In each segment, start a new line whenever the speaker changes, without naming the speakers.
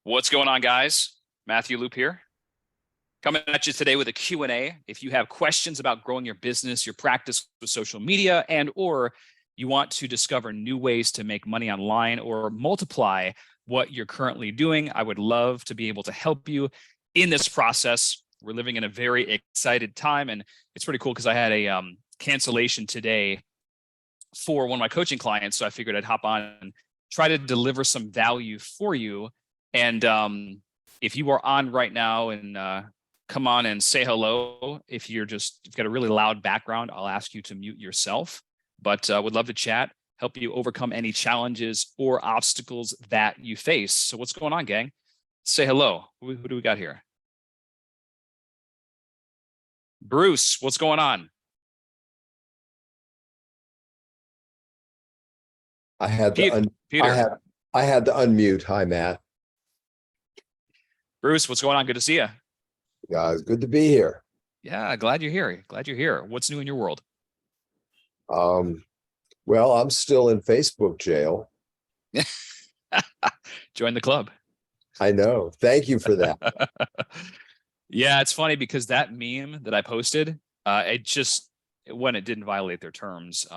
What's going on, guys? Matthew Loop here. Coming at you today with a Q&A. If you have questions about growing your business, your practice with social media, and or you want to discover new ways to make money online or multiply what you're currently doing, I would love to be able to help you in this process. We're living in a very excited time, and it's pretty cool because I had a cancellation today for one of my coaching clients, so I figured I'd hop on and try to deliver some value for you. And if you are on right now and come on and say hello. If you've got a really loud background, I'll ask you to mute yourself, but would love to chat, help you overcome any challenges or obstacles that you face. So what's going on, gang? Say hello. Who do we got here? Bruce, what's going on?
I had to
Peter.
I had to unmute. Hi, Matt.
Bruce, what's going on? Good to see you.
It's good to be here.
Yeah, glad you're here. Glad you're here. What's new in your world?
Well, I'm still in Facebook jail.
Join the club.
I know. Thank you for that.
Yeah, it's funny because that meme that I posted, when it didn't violate their terms,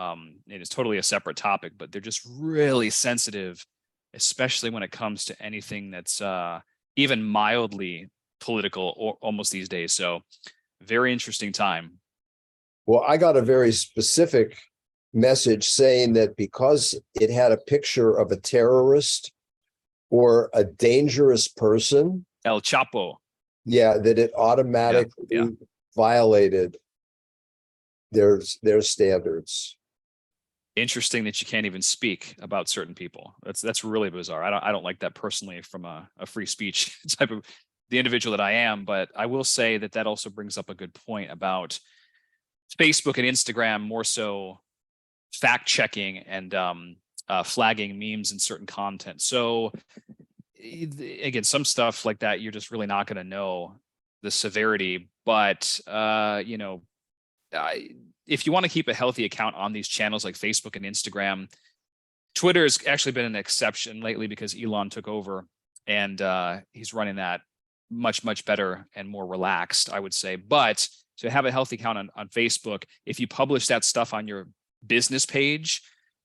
it is totally a separate topic, but they're just really sensitive, especially when it comes to anything that's even mildly political or almost these days. So very interesting time.
Well, I got a very specific message saying that because it had a picture of a terrorist or a dangerous person,
El Chapo.
Yeah, that it automatically violated their standards.
Interesting that you can't even speak about certain people. That's really bizarre. I don't like that personally from a free speech type of the individual that I am, but I will say that also brings up a good point about Facebook and Instagram, more so fact checking and flagging memes and certain content. So again, some stuff like that, you're just really not going to know the severity, but if you want to keep a healthy account on these channels like Facebook and Instagram, Twitter has actually been an exception lately because Elon took over and he's running that much better and more relaxed, I would say. But to have a healthy account on Facebook, if you publish that stuff on your business page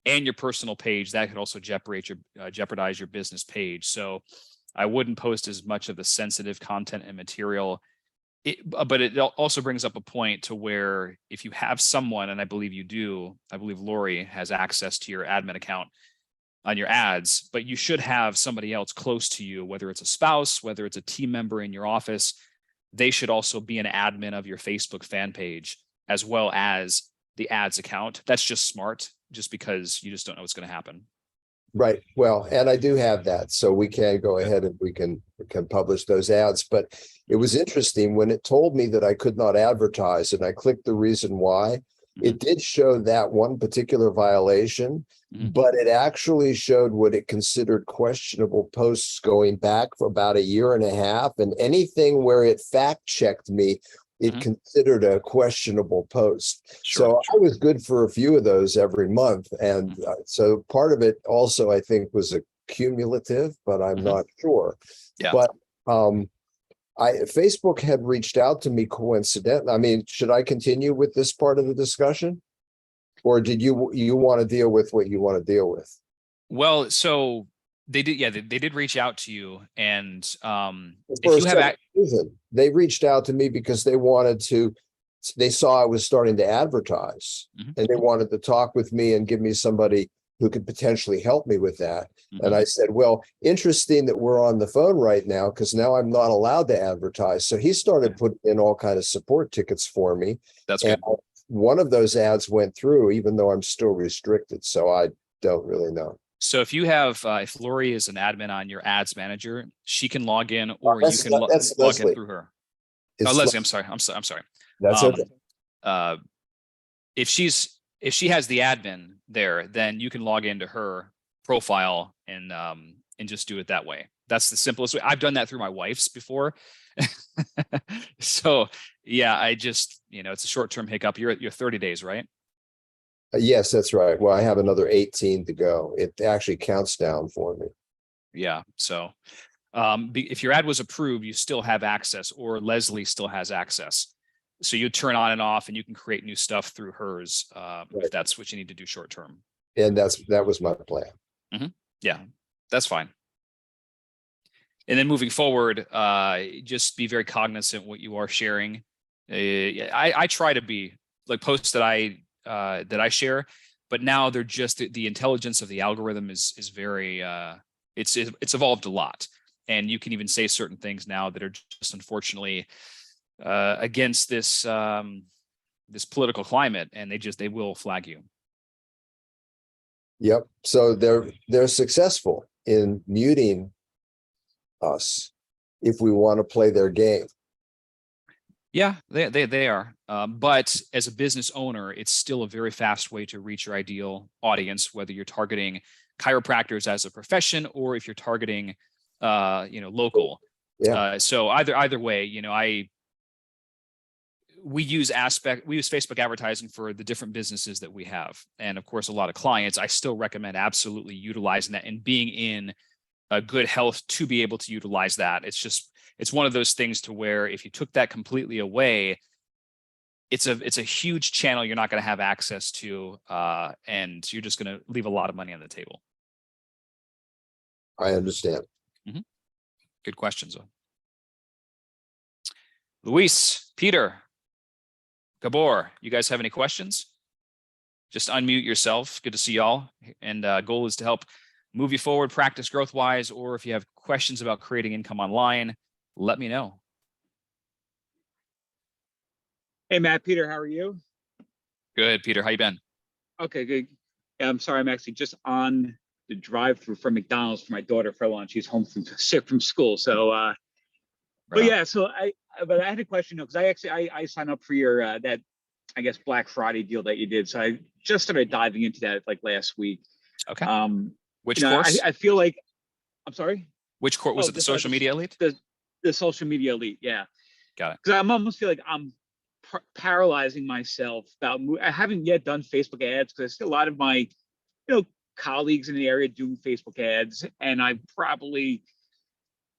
and your personal page, that could also jeopardize your business page. So I wouldn't post as much of the sensitive content and material. But it also brings up a point to where if you have someone, and I believe you do, I believe Lori has access to your admin account on your ads, but you should have somebody else close to you, whether it's a spouse, whether it's a team member in your office. They should also be an admin of your Facebook fan page, as well as the ads account. That's just smart, just because you just don't know what's going to happen.
Right. Well, and I do have that, so we can go ahead and we can publish those ads. But it was interesting when it told me that I could not advertise, and I clicked the reason why. It did show that one particular violation, but it actually showed what it considered questionable posts going back for about 1.5 years, and anything where it fact checked me, it considered a questionable post. So I was good for a few of those every month. And so part of it also, I think, was a cumulative, but I'm not sure.
Yeah.
But Facebook had reached out to me coincidentally. I mean, should I continue with this part of the discussion? Or did you want to deal with what you want to deal with?
Well, so they did reach out to you, and
they reached out to me because they saw I was starting to advertise, and they wanted to talk with me and give me somebody who could potentially help me with that. And I said, well, interesting that we're on the phone right now, because now I'm not allowed to advertise. So he started putting in all kinds of support tickets for me.
That's good.
One of those ads went through, even though I'm still restricted. So I don't really know.
So if you have, if Lori is an admin on your ads manager, she can log in, or you can log in through her. Leslie, I'm sorry.
That's okay.
If she has the admin there, then you can log into her profile and just do it that way. That's the simplest way. I've done that through my wife's before. So yeah, I just, it's a short-term hiccup. You're 30 days, right?
Yes, that's right. Well, I have another 18 to go. It actually counts down for me.
Yeah. So If your ad was approved, you still have access, or Leslie still has access. So you turn on and off, and you can create new stuff through hers if that's what you need to do short term.
And that was my plan.
Yeah, that's fine. And then moving forward, just be very cognizant what you are sharing. I try to be like posts that I share, but now they're just the intelligence of the algorithm is very it's evolved a lot, and you can even say certain things now that are just unfortunately against this this political climate, and they will flag you.
Yep. So they're successful in muting us if we want to play their game.
Yeah, they are. But as a business owner, it's still a very fast way to reach your ideal audience, whether you're targeting chiropractors as a profession or if you're targeting, local.
Yeah.
So either way, we use Facebook advertising for the different businesses that we have, and of course, a lot of clients. I still recommend absolutely utilizing that and being in a good health to be able to utilize that. It's one of those things to where if you took that completely away, it's a huge channel you're not going to have access to, and you're just going to leave a lot of money on the table.
I understand.
Good questions, though. Luis, Peter, Gabor, you guys have any questions? Just unmute yourself. Good to see y'all. And goal is to help move you forward, practice growth wise, or if you have questions about creating income online, let me know.
Hey, Matt, Peter, how are you?
Good, Peter. How you been?
Okay, good. I'm sorry, I'm actually just on the drive-through from McDonald's for my daughter for lunch. She's home sick from school. So, but yeah, so I had a question because I signed up for your that I guess Black Friday deal that you did. So I just started diving into that like last week.
Okay. Which
you know,
course?
I feel like I'm sorry.
Which course was it? The social media elite?
The social media elite, yeah.
Got it.
Because I almost feel like I'm paralyzing myself about. I haven't yet done Facebook ads because I see a lot of my, colleagues in the area doing Facebook ads, and I probably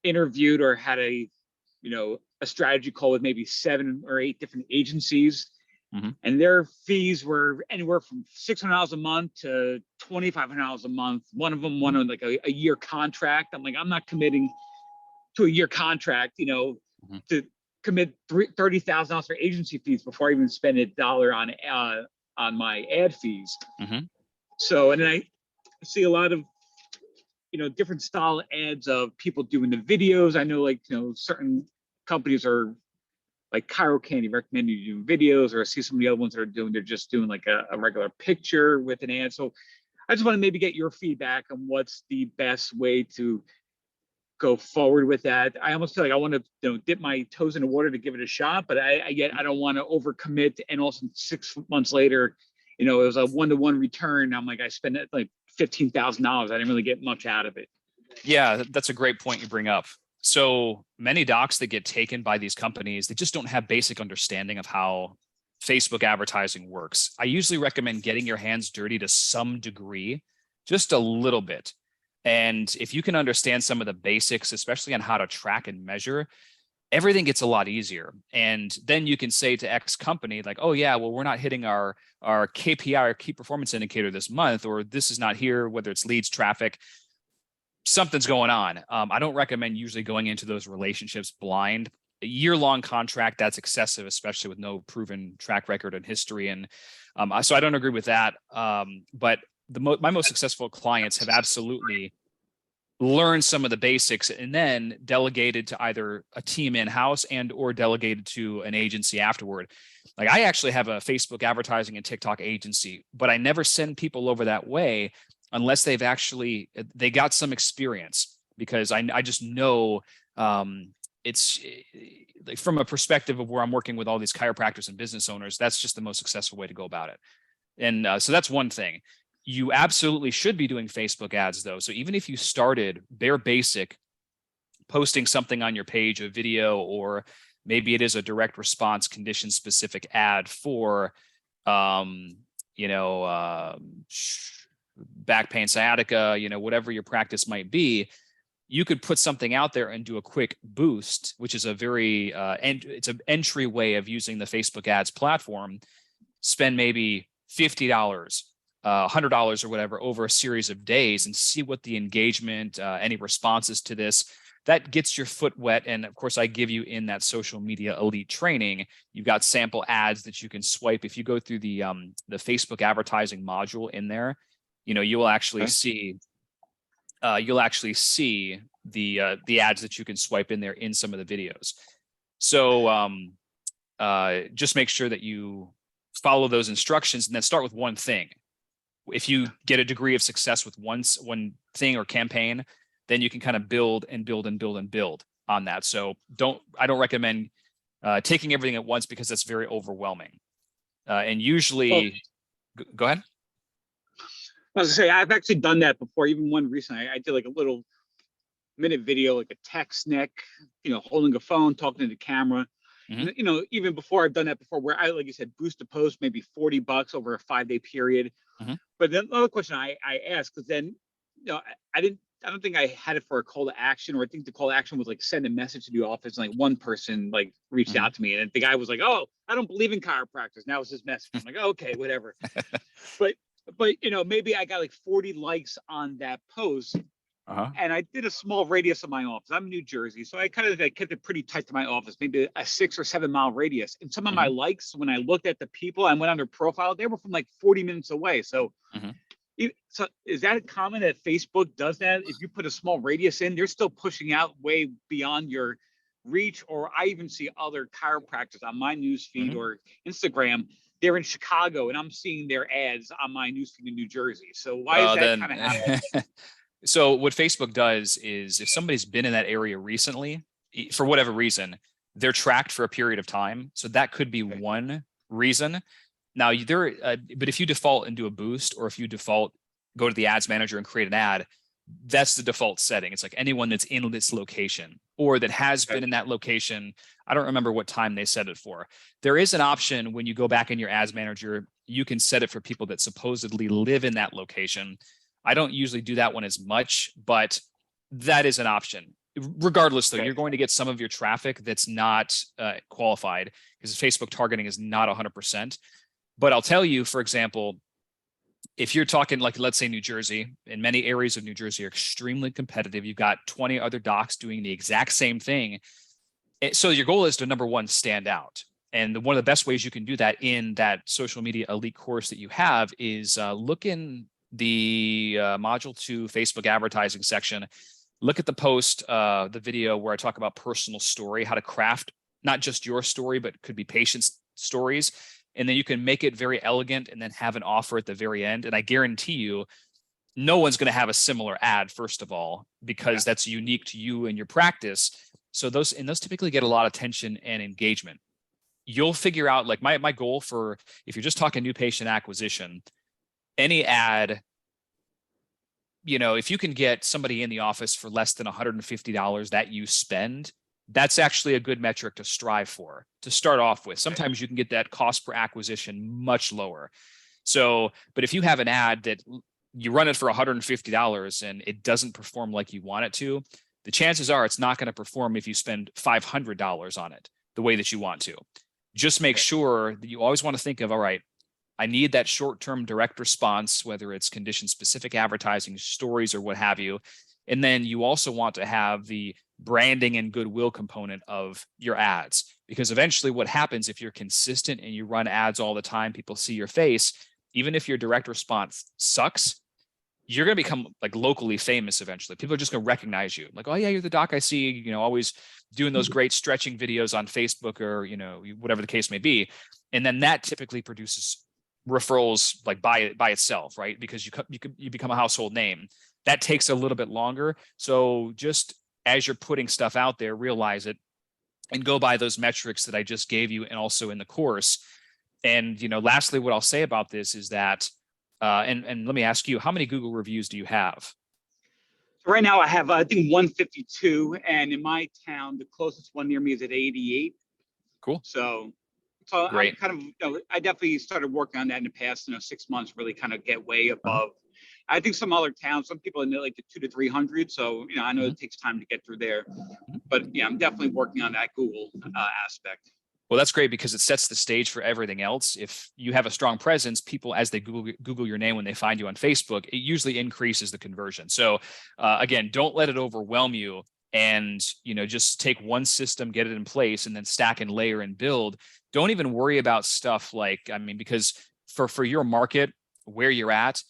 interviewed or had a strategy call with maybe 7 or 8 different agencies, and their fees were anywhere from $600 a month to $2,500 a month. One of them wanted like a year contract. I'm like, I'm not committing to a year contract, to commit $30,000 for agency fees before I even spend $1 on my ad fees. So, and then I see a lot of different style ads of people doing the videos. I know certain companies are like Chiro Candy recommend you do videos, or I see some of the other ones that are they're just doing like a regular picture with an ad. So I just want to maybe get your feedback on what's the best way to go forward with that. I almost feel like I want to dip my toes in the water to give it a shot, but I don't want to overcommit, and also 6 months later, it was a 1-to-1 return. I'm like, I spent like $15,000. I didn't really get much out of it.
Yeah, that's a great point you bring up. So many docs that get taken by these companies, they just don't have basic understanding of how Facebook advertising works. I usually recommend getting your hands dirty to some degree, just a little bit. And if you can understand some of the basics, especially on how to track and measure, everything gets a lot easier. And then you can say to X company, like, oh yeah, well, we're not hitting our KPI, our key performance indicator this month, or this is not here, whether it's leads, traffic, something's going on. I don't recommend usually going into those relationships blind. A year-long contract, that's excessive, especially with no proven track record and history. And so I don't agree with that. But my most successful clients have absolutely learned some of the basics and then delegated to either a team in-house and or delegated to an agency afterward. Like I actually have a Facebook advertising and TikTok agency, but I never send people over that way unless they got some experience, because I just know it's like from a perspective of where I'm working with all these chiropractors and business owners, that's just the most successful way to go about it. And so that's one thing. You absolutely should be doing Facebook ads though. So even if you started bare basic, posting something on your page, a video, or maybe it is a direct response condition specific ad for, back pain, sciatica, whatever your practice might be, you could put something out there and do a quick boost, which is a very it's an entry way of using the Facebook ads platform. Spend maybe $50, $100 or whatever over a series of days and see what the engagement, any responses to this, that gets your foot wet. And of course, I give you in that social media elite training, you've got sample ads that you can swipe. If you go through the Facebook advertising module in there, you will actually see the ads that you can swipe in there in some of the videos. So just make sure that you follow those instructions and then start with one thing. If you get a degree of success with one thing or campaign, then you can kind of build and build and build and build on that. So I don't recommend taking everything at once because that's very overwhelming. And usually, go ahead.
I was gonna say, I've actually done that before. Even one recently, I did like a little minute video, like a text neck, holding a phone, talking to the camera.
Mm-hmm.
Even before I've done that before, where I, like you said, boost a post, maybe $40 over a 5-day period.
Mm-hmm.
But then another question I asked, because then, I don't think I had it for a call to action, or I think the call to action was like send a message to the office. And like one person like reached
Mm-hmm.
out to me, and the guy was like, "Oh, I don't believe in chiropractors." Now it's his message. I'm like, oh, okay, whatever. But maybe I got like 40 likes on that post.
Uh-huh.
And I did a small radius of my office. I'm in New Jersey, so I kind of kept it pretty tight to my office, maybe a 6 or 7 mile radius. And some of my likes, when I looked at the people, I went on their profile, they were from like 40 minutes away. So, so is that common that Facebook does that? If you put a small radius in, they're still pushing out way beyond your reach. Or I even see other chiropractors on my newsfeed or Instagram. They're in Chicago, and I'm seeing their ads on my newsfeed in New Jersey. So why is that kind of happening?
So what Facebook does is if somebody's been in that area recently, for whatever reason, they're tracked for a period of time. So that could be one reason. Now, but if you default and do a boost, or if you default, go to the ads manager and create an ad, that's the default setting. It's like anyone that's in this location or that has been in that location. I don't remember what time they set it for. There is an option when you go back in your ads manager, you can set it for people that supposedly live in that location. I don't usually do that one as much, but that is an option. Regardless, though, you're going to get some of your traffic that's not qualified because Facebook targeting is not 100%. But I'll tell you, for example, if you're talking like, let's say New Jersey, in many areas of New Jersey are extremely competitive. You've got 20 other docs doing the exact same thing. So your goal is to, number one, stand out. And one of the best ways you can do that in that social media elite course that you have is look in the module 2 Facebook advertising section. Look at the post, the video where I talk about personal story, how to craft not just your story, but could be patients' stories. And then you can make it very elegant and then have an offer at the very end. And I guarantee you, no one's going to have a similar ad, first of all, because that's unique to you and your practice. So those typically get a lot of attention and engagement. You'll figure out, like my goal for, if you're just talking new patient acquisition, any ad, if you can get somebody in the office for less than $150 that you spend, that's actually a good metric to strive for, to start off with. Sometimes you can get that cost per acquisition much lower. So, but if you have an ad that you run it for $150 and it doesn't perform like you want it to, the chances are it's not going to perform if you spend $500 on it the way that you want to. Just make sure that you always want to think of, all right, I need that short-term direct response, whether it's condition-specific advertising, stories, or what have you. And then you also want to have the branding and goodwill component of your ads, because eventually what happens if you're consistent and you run ads all the time, people see your face, even if your direct response sucks, you're going to become like locally famous eventually. People are just going to recognize you. Like, oh yeah, you're the doc I see, always doing those great stretching videos on Facebook or, whatever the case may be. And then that typically produces referrals like by itself, right? Because you become a household name. That takes a little bit longer. So just as you're putting stuff out there, realize it and go by those metrics that I just gave you and also in the course. And, lastly, what I'll say about this is that, and let me ask you, how many Google reviews do you have?
Right now I have, I think 152. And in my town, the closest one near me is at 88.
Cool.
So So I'm
Great.
kind of, I definitely started working on that in the past, 6 months, really kind of get way above. I think some other towns, some people in like the 200 to 300. So, I know it takes time to get through there, but yeah, I'm definitely working on that Google aspect.
Well, that's great because it sets the stage for everything else. If you have a strong presence, people, as they Google your name when they find you on Facebook, it usually increases the conversion. So again, don't let it overwhelm you, and just take one system, get it in place, and then stack and layer and build. Don't even worry about stuff like, because for your market, where you're at,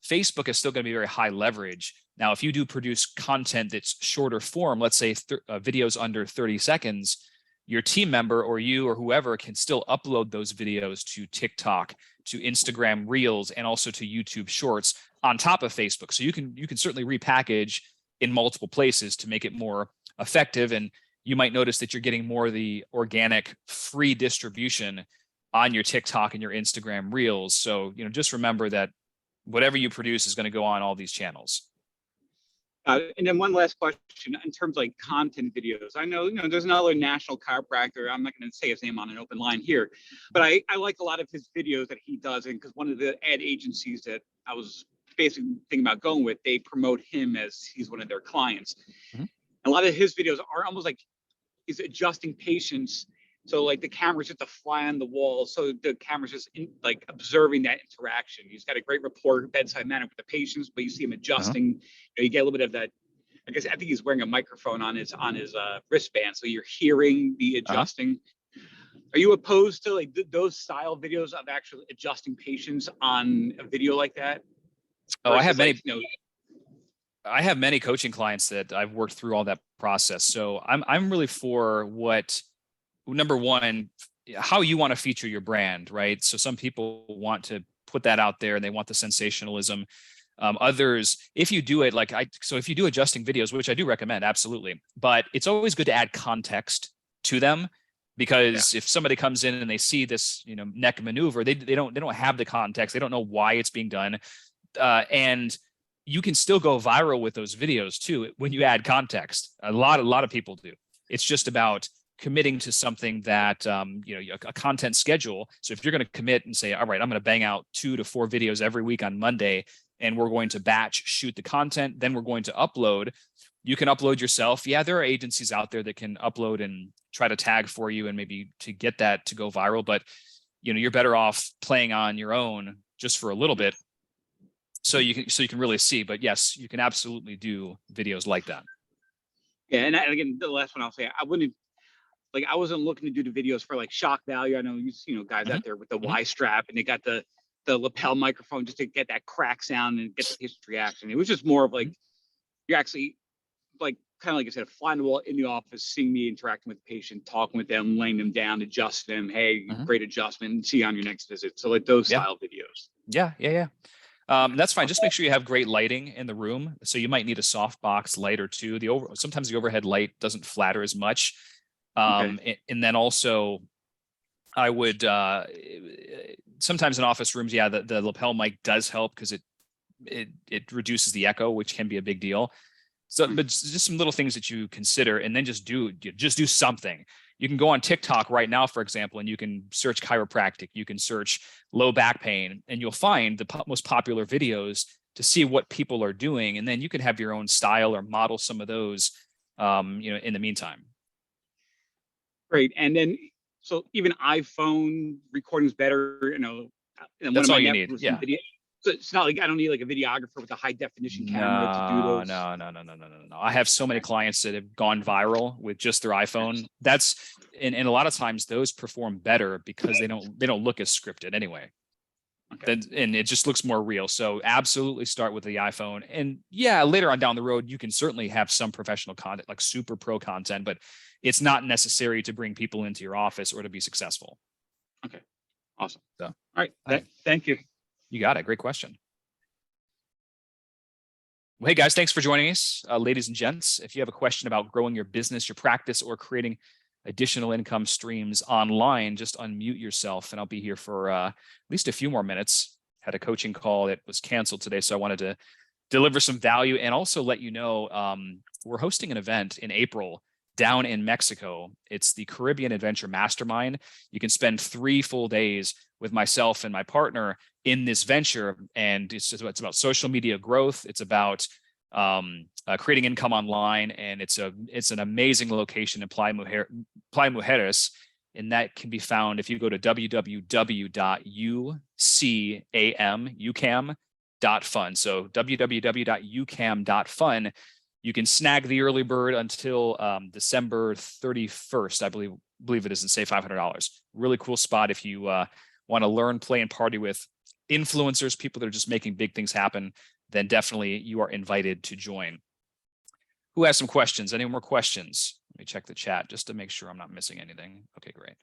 Facebook is still going to be very high leverage. Now, if you do produce content that's shorter form, let's say videos under 30 seconds, your team member or you or whoever can still upload those videos to TikTok, to Instagram Reels, and also to YouTube Shorts on top of Facebook. So you can certainly repackage in multiple places to make it more effective. And you might notice that you're getting more of the organic free distribution on your TikTok and your Instagram Reels. So, just remember that whatever you produce is going to go on all these channels.
And then one last question in terms of like content videos. I know, there's another national chiropractor. I'm not going to say his name on an open line here, but I like a lot of his videos that he does. And because one of the ad agencies that I was basically thinking about going with, they promote him as he's one of their clients. A lot of his videos are almost like he's adjusting patients. So like the camera's just a fly on the wall. So the camera's just like observing that interaction. He's got a great rapport, bedside manner with the patients, but you see him adjusting. You get a little bit of that. I think he's wearing a microphone on his wristband, so you're hearing the adjusting. Are you opposed to like those style videos of actually adjusting patients on a video like that?
Oh, I have many. I have many coaching clients that I've worked through all that process. So I'm really for what. Number one, how you want to feature your brand, right? So some people want to put that out there and they want the sensationalism. Others, if you do it if you do adjusting videos, which I do recommend, absolutely, but it's always good to add context to them, because if somebody comes in and they see this, neck maneuver, they don't have the context, they don't know why it's being done, and you can still go viral with those videos too when you add context. A lot of people do. It's just about committing to something that, a content schedule. So if you're going to commit and say, all right, I'm going to bang out 2 to 4 videos every week on Monday, and we're going to batch shoot the content, then we're going to upload. You can upload yourself. Yeah, there are agencies out there that can upload and try to tag for you and maybe to get that to go viral, but you're better off playing on your own just for a little bit so you can really see. But yes, you can absolutely do videos like that.
Yeah, and again, the last one I'll say, I wasn't looking to do the videos for like shock value. I know you see, guys out there with the Y strap and they got the lapel microphone just to get that crack sound and get the patient's reaction. It was just more of like, you're actually like, kind of like I said, a fly on the wall in the office, seeing me interacting with the patient, talking with them, laying them down, adjust them. Hey, great adjustment. See you on your next visit. So like those style videos.
Yeah. That's fine. Just make sure you have great lighting in the room. So you might need a softbox light or two. Sometimes the overhead light doesn't flatter as much. And then also I would sometimes in office rooms, the lapel mic does help because it reduces the echo, which can be a big deal. So, but just some little things that you consider, and then just do something. You can go on TikTok right now, for example, and you can search chiropractic, you can search low back pain, and you'll find the most popular videos to see what people are doing. And then you can have your own style or model some of those, in the meantime.
Great. And then, so even iPhone recording's better,
That's all you need. Yeah.
Video. So it's not like I don't need like a videographer with a high definition camera to do those.
No. I have so many clients that have gone viral with just their iPhone. That's and a lot of times those perform better because they don't look as scripted anyway. Okay. And it just looks more real. So absolutely start with the iPhone. And yeah, later on down the road, you can certainly have some professional content, like super pro content, but it's not necessary to bring people into your office or to be successful.
Okay. Awesome.
So,
all right. Thank you.
You got it. Great question. Well, hey guys, thanks for joining us. Ladies and gents, if you have a question about growing your business, your practice, or creating additional income streams online, just unmute yourself and I'll be here for at least a few more minutes. Had a coaching call that was canceled today, so I wanted to deliver some value and also let you know we're hosting an event in April down in Mexico. It's the Caribbean Adventure Mastermind. You can spend 3 full days with myself and my partner in this venture. And it's about social media growth. It's about creating income online. And it's an amazing location in Playa Mujeres. And that can be found if you go to www.ucam.fun. So www.ucam.fun. You can snag the early bird until December 31st, I believe it is, and save $500. Really cool spot if you want to learn, play, and party with influencers, people that are just making big things happen. Then definitely you are invited to join. Who has some questions? Any more questions? Let me check the chat just to make sure I'm not missing anything. Okay, great.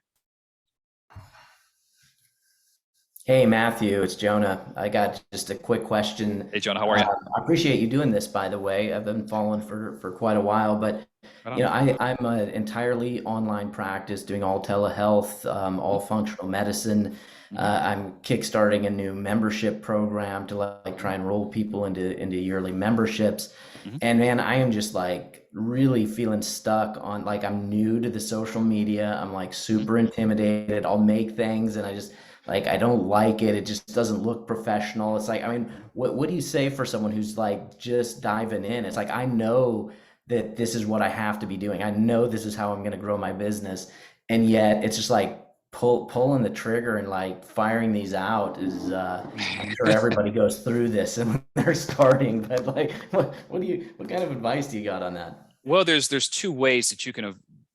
Hey, Matthew, it's Jonah. I got just a quick question.
Hey, Jonah, how are you?
I appreciate you doing this, by the way. I've been following for quite a while, but you know, I'm an entirely online practice doing all telehealth, all functional medicine. I'm kickstarting a new membership program to like try and roll people into yearly memberships. And man, I am just like really feeling stuck on, like, I'm new to the social media. I'm like super intimidated. I'll make things and I just like, I don't like it. It just doesn't look professional. It's like, I mean, what do you say for someone who's like just diving in? It's like, I know that this is what I have to be doing. I know this is how I'm going to grow my business. And yet it's just like pulling the trigger and like firing these out is, I'm sure everybody goes through this and they're starting, but like, what kind of advice do you got on that?
Well, there's 2 ways that you can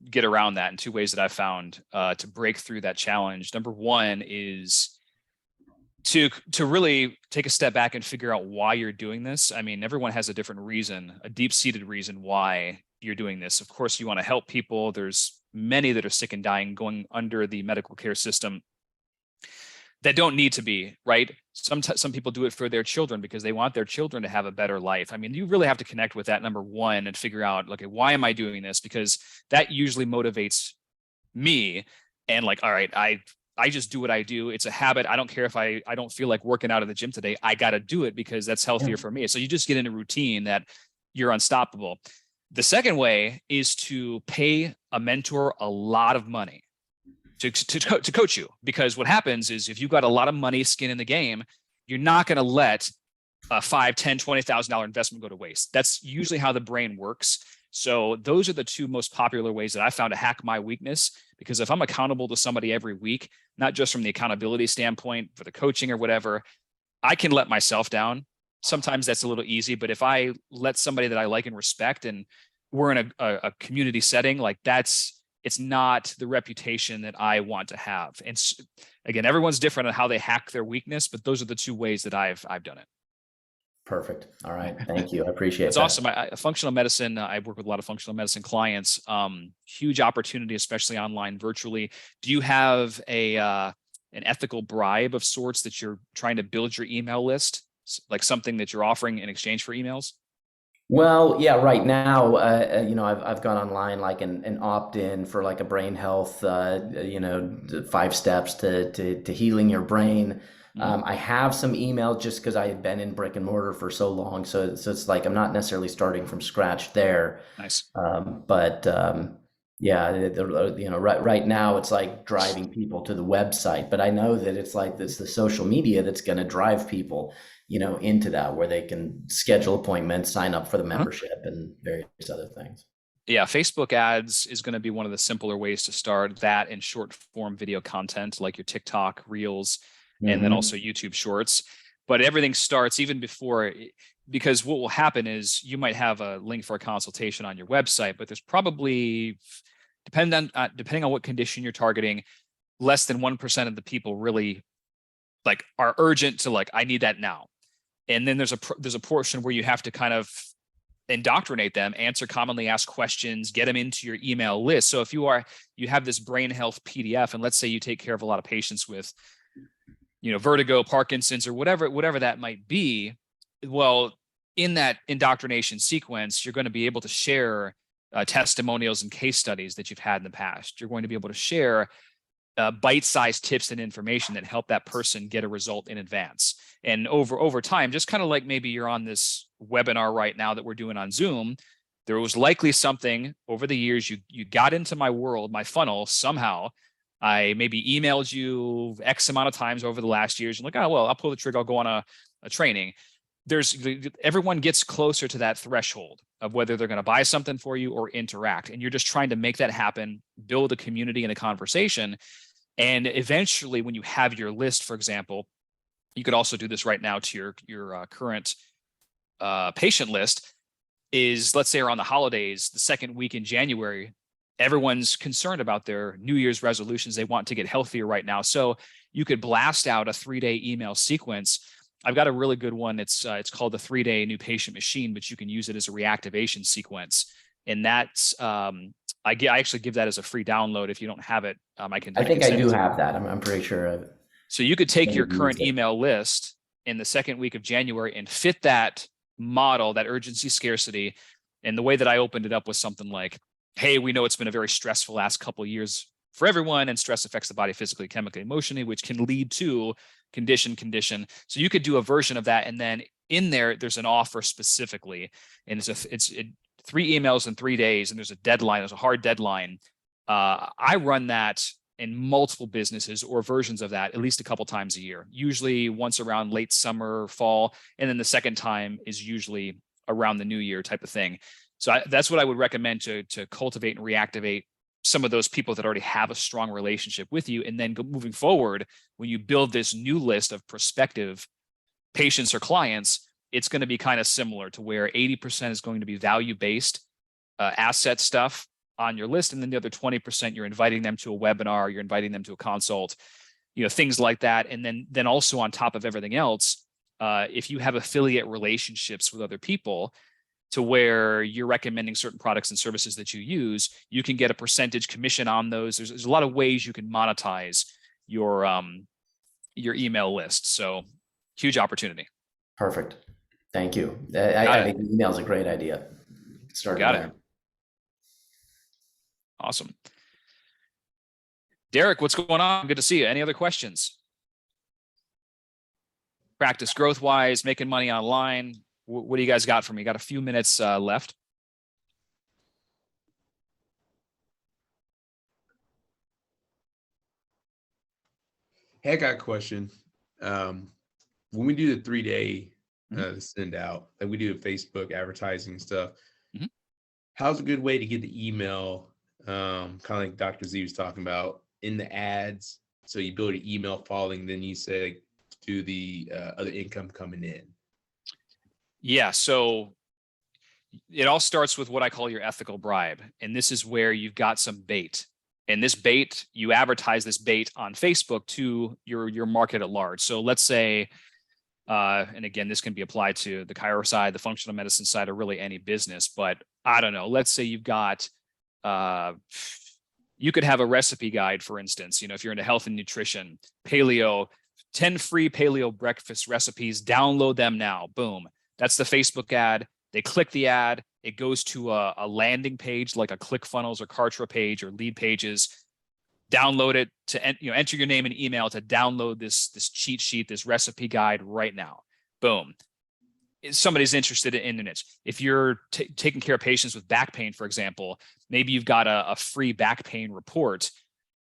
get around that, and 2 ways that I've found to break through that challenge. Number 1 is to really take a step back and figure out why you're doing this. I mean, everyone has a different reason, a deep-seated reason why you're doing this. Of course, you want to help people. There's many that are sick and dying going under the medical care system that don't need to be, right? Some people do it for their children because they want their children to have a better life. I mean, you really have to connect with that, number 1, and figure out, okay, why am I doing this? Because that usually motivates me. And like, all right, I just do what I do. It's a habit. I don't care if I don't feel like working out at the gym today. I got to do it because that's healthier for me. So you just get in a routine that you're unstoppable. The second way is to pay a mentor a lot of money to coach you, because what happens is if you've got a lot of money, skin in the game, you're not going to let a $5,000, $10,000, $20,000 investment go to waste. That's usually how the brain works. So those are the 2 most popular ways that I found to hack my weakness, because if I'm accountable to somebody every week, not just from the accountability standpoint for the coaching or whatever, I can let myself down. Sometimes that's a little easy, but if I let somebody that I like and respect, and we're in a community setting, like it's not the reputation that I want to have. And again, everyone's different on how they hack their weakness, but those are the 2 ways that I've done it.
Perfect. All right. Thank you. I appreciate it.
It's awesome. Functional medicine, I work with a lot of functional medicine clients. Huge opportunity, especially online, virtually. Do you have an ethical bribe of sorts that you're trying to build your email list, like something that you're offering in exchange for emails?
Well, yeah, right now, you know, I've gone online like an opt-in for like a brain health, you know, 5 steps to healing your brain. I have some email just because I had been in brick and mortar for so long. So it's like I'm not necessarily starting from scratch there.
Nice.
Yeah, you know, right now it's like driving people to the website, but I know that it's like the social media that's going to drive people, you know, into that, where they can schedule appointments, sign up for the membership, and various other things.
Yeah, Facebook ads is going to be one of the simpler ways to start that, in short form video content like your TikTok Reels, and then also YouTube Shorts. But everything starts even before, because what will happen is you might have a link for a consultation on your website, but there's probably, depending on what condition you're targeting, less than 1% of the people really like are urgent to like, I need that now. And then there's a portion where you have to kind of indoctrinate them, answer commonly asked questions, get them into your email list. So if you have this brain health PDF, and let's say you take care of a lot of patients with, you know, vertigo, Parkinson's, or whatever that might be, well, in that indoctrination sequence, you're going to be able to share testimonials and case studies that you've had in the past. You're going to be able to share bite-sized tips and information that help that person get a result in advance. And over time, just kind of like maybe you're on this webinar right now that we're doing on Zoom, there was likely something over the years you got into my world, my funnel somehow. I maybe emailed you X amount of times over the last years. You're like, oh, well, I'll pull the trigger. I'll go on a training. Everyone gets closer to that threshold of whether they're going to buy something for you or interact. And you're just trying to make that happen, build a community and a conversation. And eventually, when you have your list, for example, you could also do this right now to your current patient list. Is, let's say, around the holidays, the second week in January, everyone's concerned about their New Year's resolutions. They want to get healthier right now. So you could blast out a 3-day email sequence. I've got a really good one. It's called the 3-day new patient machine, but you can use it as a reactivation sequence. And that's I actually give that as a free download. If you don't have it, I think
I do have that. I'm pretty sure of it.
So you could take your current email list in the second week of January and fit that model, that urgency scarcity. And the way that I opened it up was something like, hey, we know it's been a very stressful last couple of years for everyone, and stress affects the body physically, chemically, emotionally, which can lead to condition. So you could do a version of that. And then in there's an offer specifically, and it's 3 emails in 3 days, and there's a deadline, there's a hard deadline. I run that in multiple businesses or versions of that at least a couple times a year, usually once around late summer, fall. And then the second time is usually around the new year type of thing. So that's what I would recommend to cultivate and reactivate some of those people that already have a strong relationship with you. And then moving forward, when you build this new list of prospective patients or clients, it's going to be kind of similar to where 80% is going to be value-based asset stuff on your list. And then the other 20%, you're inviting them to a webinar, you're inviting them to a consult, things like that. And then also on top of everything else, if you have affiliate relationships with other people to where you're recommending certain products and services that you use, you can get a percentage commission on those. There's a lot of ways you can monetize your email list. So huge opportunity.
Perfect. Thank you. I think email is a great idea.
Got it. Awesome. Derek, what's going on? Good to see you. Any other questions? Practice growth-wise, making money online. What do you guys got for me? Got a few minutes left.
Hey, I got a question. When we do the 3-day send out, like we do Facebook advertising stuff, how's a good way to get the email, kind of like Dr. Z was talking about, in the ads? So you build an email following, then you say do the other income coming in.
Yeah, so it all starts with what I call your ethical bribe. And this is where you've got some bait. And this bait, you advertise this bait on Facebook to your market at large. So let's say, and again, this can be applied to the chiro side, the functional medicine side, or really any business. But I don't know, let's say you've got, you could have a recipe guide, for instance, if you're into health and nutrition, paleo, 10 free paleo breakfast recipes, download them now, boom. That's the Facebook ad. They click the ad. It goes to a landing page like a ClickFunnels or Kartra page or lead pages. Download it to enter your name and email to download this cheat sheet, this recipe guide right now. Boom. If somebody's interested in the niche. If you're taking care of patients with back pain, for example, maybe you've got a free back pain report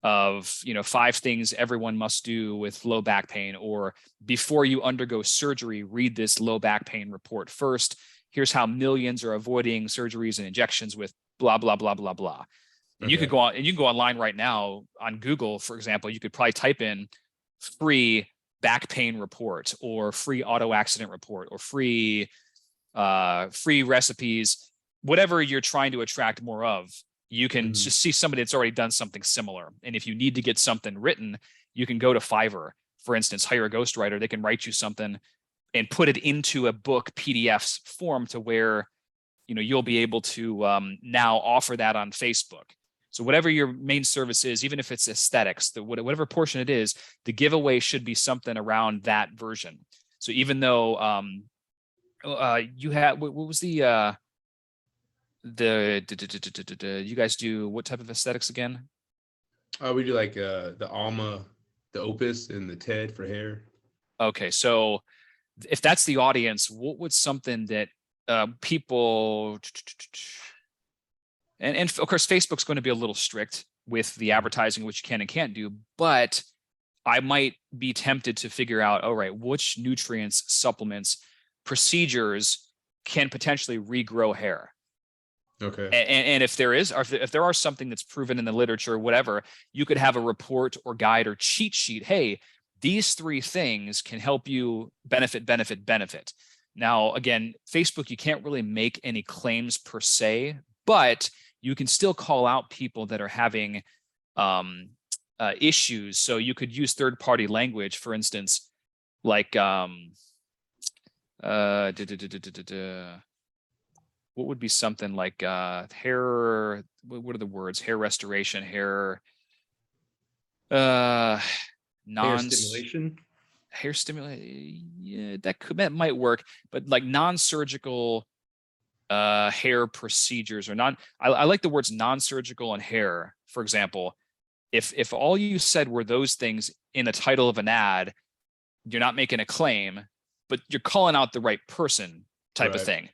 of 5 things everyone must do with low back pain, or before you undergo surgery, read this low back pain report first. Here's how millions are avoiding surgeries and injections with blah blah blah blah blah. And you could go on, and you can go online right now on Google, for example. You could probably type in free back pain report or free auto accident report or free recipes, whatever you're trying to attract more of. You can just see somebody that's already done something similar. And if you need to get something written, you can go to Fiverr, for instance, hire a ghostwriter. They can write you something and put it into a book PDF form to where, you'll be able to now offer that on Facebook. So whatever your main service is, even if it's aesthetics, whatever portion it is, the giveaway should be something around that version. So even though you had, what was the you guys do what type of aesthetics again?
We do like the Alma, the Opus, and the TED for hair.
Okay, so if that's the audience, what would something that people, and of course, Facebook's going to be a little strict with the advertising, which you can and can't do, but I might be tempted to figure out, all right, which nutrients, supplements, procedures can potentially regrow hair.
Okay.
And if there is, or if there are something that's proven in the literature, whatever, you could have a report or guide or cheat sheet. Hey, these 3 things can help you benefit. Now, again, Facebook, you can't really make any claims per se, but you can still call out people that are having issues. So you could use third-party language, for instance, like what would be something like hair? What are the words? Hair restoration, hair
Hair stimulation.
Hair stimulation. Yeah, that might work, but like non-surgical hair procedures or I like the words non-surgical and hair. For example, if all you said were those things in the title of an ad, you're not making a claim, but you're calling out the right person type of thing.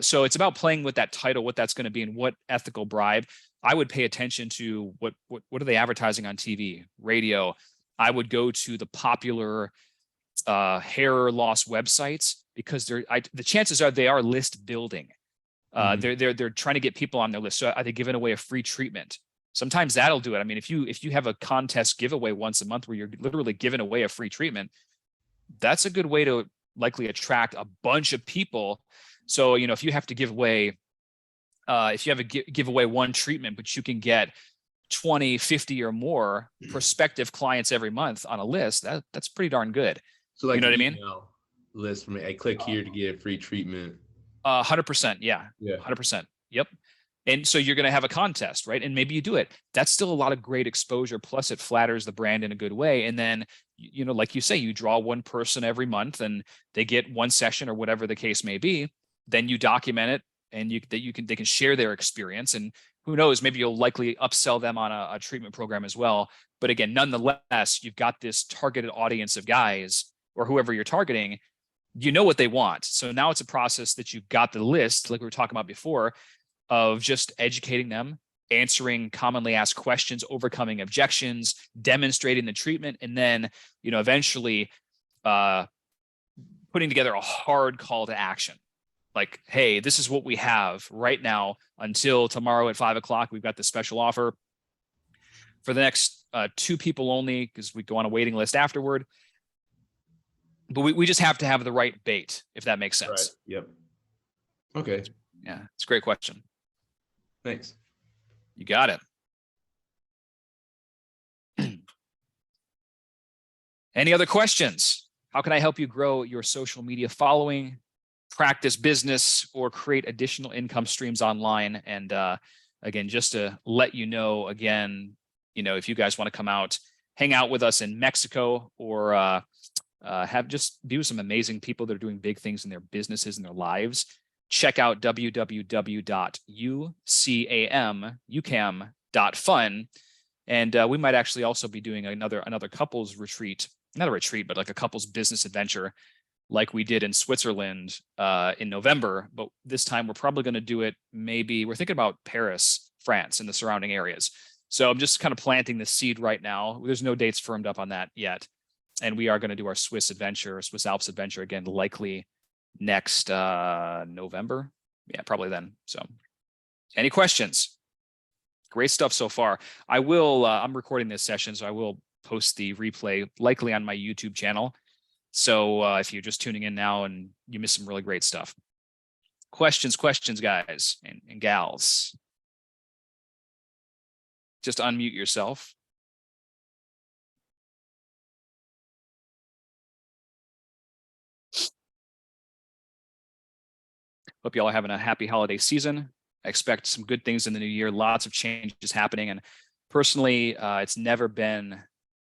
So it's about playing with that title, what that's going to be, and what ethical bribe. I would pay attention to what are they advertising on TV, radio. I would go to the popular hair loss websites because the chances are they are list building. They're trying to get people on their list. So are they giving away a free treatment? Sometimes that'll do it. I mean, if you have a contest giveaway once a month where you're literally giving away a free treatment, that's a good way to likely attract a bunch of people. So, if you have to give away, if you have give away one treatment, but you can get 20, 50 or more prospective clients every month on a list, that's pretty darn good.
So like,
you know what I mean?
List for me. I click here to get a free treatment.
100%. Yeah. 100%. Yep. And so you're going to have a contest, right? And maybe you do it. That's still a lot of great exposure. Plus it flatters the brand in a good way. And then, like you say, you draw one person every month and they get one session or whatever the case may be. Then you document it and they can share their experience. And who knows, maybe you'll likely upsell them on a treatment program as well. But again, nonetheless, you've got this targeted audience of guys or whoever you're targeting, what they want. So now it's a process that you've got the list, like we were talking about before, of just educating them, answering commonly asked questions, overcoming objections, demonstrating the treatment, and then, eventually putting together a hard call to action. Like, hey, this is what we have right now until tomorrow at 5:00. We've got this special offer for the next 2 people only, because we go on a waiting list afterward. But we just have to have the right bait, if that makes sense.
Right. Yep. Okay.
Yeah, it's a great question.
Thanks.
You got it. Any other questions? How can I help you grow your social media following, practice business, or create additional income streams online? And again, just to let you know, again, if you guys want to come out, hang out with us in Mexico, or be with some amazing people that are doing big things in their businesses and their lives, check out www.ucam.fun. And we might actually also be doing another couples retreat, not a retreat, but like a couples business adventure like we did in Switzerland in November. But this time we're probably going to do it. Maybe we're thinking about Paris, France, and the surrounding areas. So I'm just kind of planting the seed right now. There's no dates firmed up on that yet. And we are going to do our Swiss Alps adventure again, likely next November. Yeah, probably then. So any questions? Great stuff so far. I will, I'm recording this session, so I will post the replay likely on my YouTube channel. So if you're just tuning in now and you missed some really great stuff. Questions, guys and gals. Just unmute yourself. Hope you all are having a happy holiday season. I expect some good things in the new year. Lots of changes happening. And personally, it's never been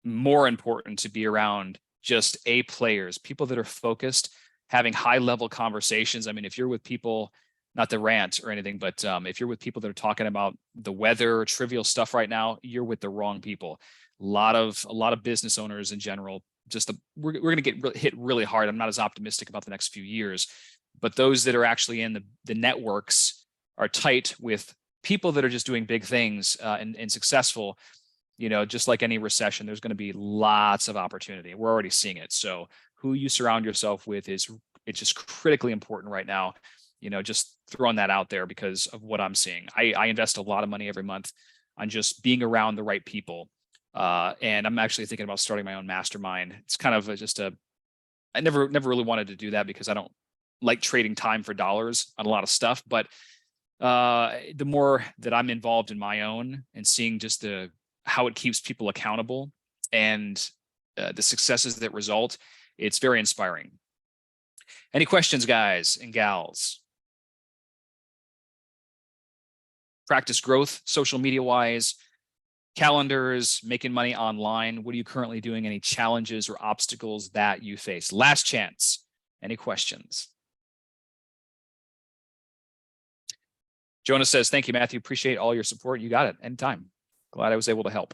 more important to be around just A players, people that are focused, having high level conversations. I mean, if you're with people, not to rant or anything, but if you're with people that are talking about the weather, trivial stuff right now, you're with the wrong people. A lot of business owners in general, we're going to get hit really hard. I'm not as optimistic about the next few years. But those that are actually in the networks are tight with people that are just doing big things and successful, you know, just like any recession, there's going to be lots of opportunity. We're already seeing it. So who you surround yourself with it's just critically important right now. You know, just throwing that out there because of what I'm seeing. I invest a lot of money every month on just being around the right people. And I'm actually thinking about starting my own mastermind. It's kind of I never really wanted to do that because I don't like trading time for dollars on a lot of stuff. But the more that I'm involved in my own and seeing just how it keeps people accountable and the successes that result, it's very inspiring. Any questions, guys and gals? Practice growth, social media wise, calendars, making money online. What are you currently doing? Any challenges or obstacles that you face? Last chance. Any questions? Jonah says, thank you, Matthew. Appreciate all your support. You got it. Anytime. Glad I was able to help.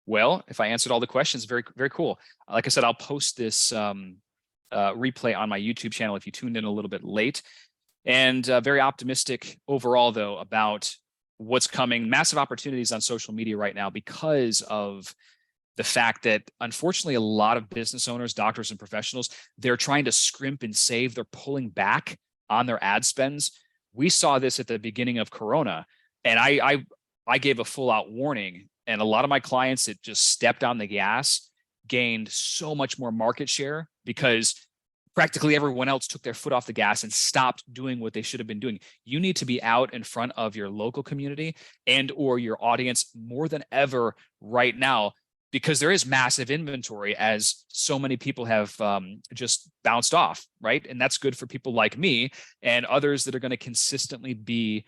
Well, if I answered all the questions, very, very cool. Like I said, I'll post this replay on my YouTube channel if you tuned in a little bit late. And very optimistic overall, though, about what's coming. Massive opportunities on social media right now because of the fact that, unfortunately, a lot of business owners, doctors, and professionals, they're trying to scrimp and save. They're pulling back on their ad spends. We saw this at the beginning of Corona, and I gave a full-out warning. And a lot of my clients that just stepped on the gas gained so much more market share because practically everyone else took their foot off the gas and stopped doing what they should have been doing. You need to be out in front of your local community and or your audience more than ever right now, because there is massive inventory as so many people have just bounced off, right? And that's good for people like me and others that are going to consistently be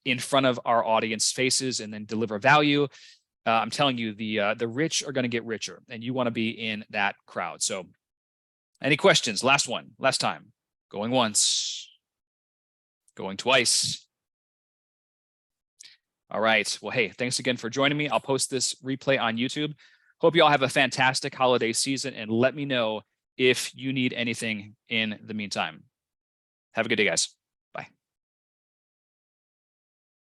in front of our audience faces and then deliver value. I'm telling you, the rich are going to get richer, and you want to be in that crowd. So any questions? Last one, last time. Going once, going twice. All right. Well, hey, thanks again for joining me. I'll post this replay on YouTube. Hope you all have a fantastic holiday season, and let me know if you need anything in the meantime. Have a good day, guys.